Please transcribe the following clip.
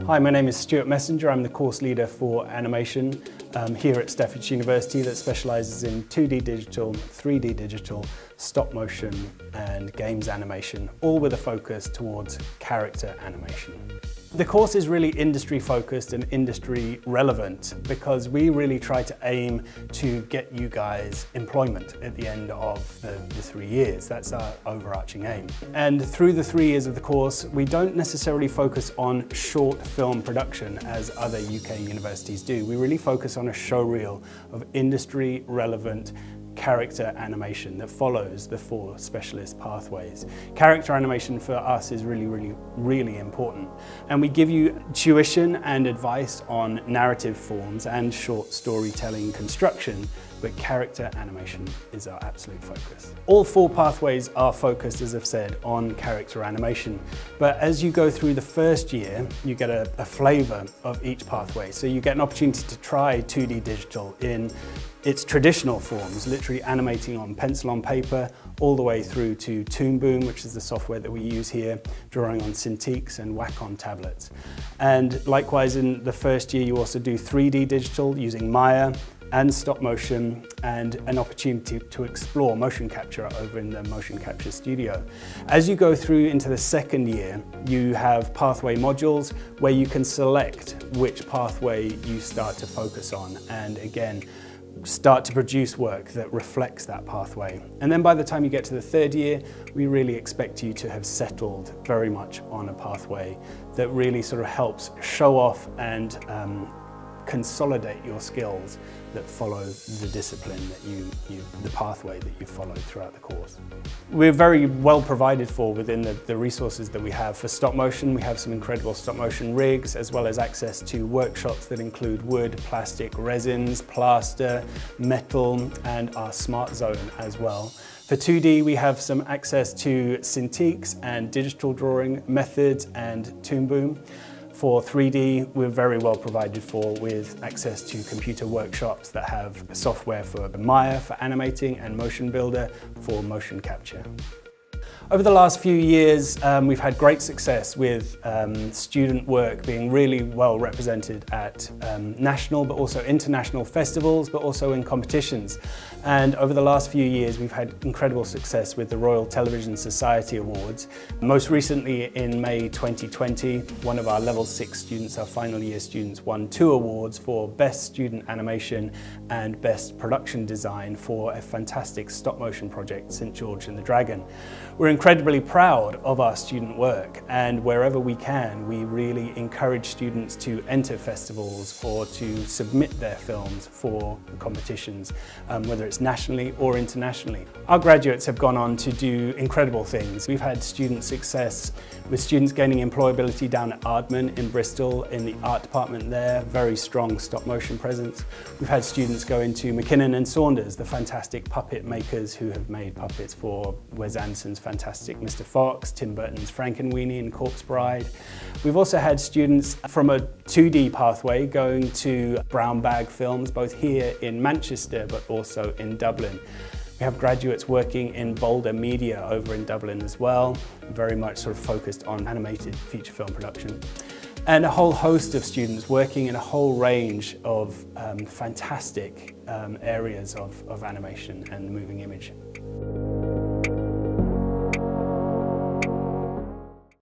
Hi, my name is Stuart Messinger. I'm the course leader for animation here at Staffordshire University that specialises in 2D digital, 3D digital, stop motion and games animation, all with a focus towards character animation. The course is really industry focused and industry relevant because we really try to aim to get you guys employment at the end of the 3 years. That's our overarching aim. And through the 3 years of the course, we don't necessarily focus on short film production as other UK universities do. We really focus on a showreel of industry relevant character animation that follows the 4 specialist pathways. Character animation for us is really important. And we give you tuition and advice on narrative forms and short storytelling construction, but character animation is our absolute focus. All 4 pathways are focused, as I've said, on character animation. But as you go through the first year, you get a flavour of each pathway. So you get an opportunity to try 2D digital in its traditional forms, literally animating on pencil on paper, all the way through to Toon Boom, which is the software that we use here, drawing on Cintiqs and Wacom tablets. And likewise, in the first year, you also do 3D digital using Maya and stop motion, and an opportunity to explore motion capture over in the motion capture studio. As you go through into the second year, you have pathway modules where you can select which pathway you start to focus on, and again, start to produce work that reflects that pathway. And then by the time you get to the third year, we really expect you to have settled very much on a pathway that really sort of helps show off and consolidate your skills that follow the discipline that the pathway that you followed throughout the course. We're very well provided for within the resources that we have. For stop motion, we have some incredible stop motion rigs, as well as access to workshops that include wood, plastic, resins, plaster, metal, and our smart zone as well. For 2D, we have some access to Cintiqs and digital drawing methods and Toon Boom. For 3D, we're very well provided for with access to computer workshops that have software for Maya for animating and Motion Builder for motion capture. Over the last few years, we've had great success with student work being really well represented at national but also international festivals, but also in competitions. And over the last few years, we've had incredible success with the Royal Television Society Awards. Most recently in May 2020, one of our level 6 students, our final year students, won 2 awards for Best Student Animation and Best Production Design for a fantastic stop motion project, St George and the Dragon. We're incredibly proud of our student work, and wherever we can, we really encourage students to enter festivals or to submit their films for competitions, whether it's nationally or internationally. Our graduates have gone on to do incredible things. We've had student success with students gaining employability down at Ardman in Bristol in the art department there, very strong stop motion presence. We've had students go into McKinnon and Saunders, the fantastic puppet makers who have made puppets for Wes Anderson's fantastic Mr. Fox, Tim Burton's Frankenweenie and Corpse Bride. We've also had students from a 2D pathway going to brown bag films, both here in Manchester but also in Dublin. We have graduates working in Boulder Media over in Dublin as well, very much sort of focused on animated feature film production. And a whole host of students working in a whole range of fantastic areas of animation and moving image.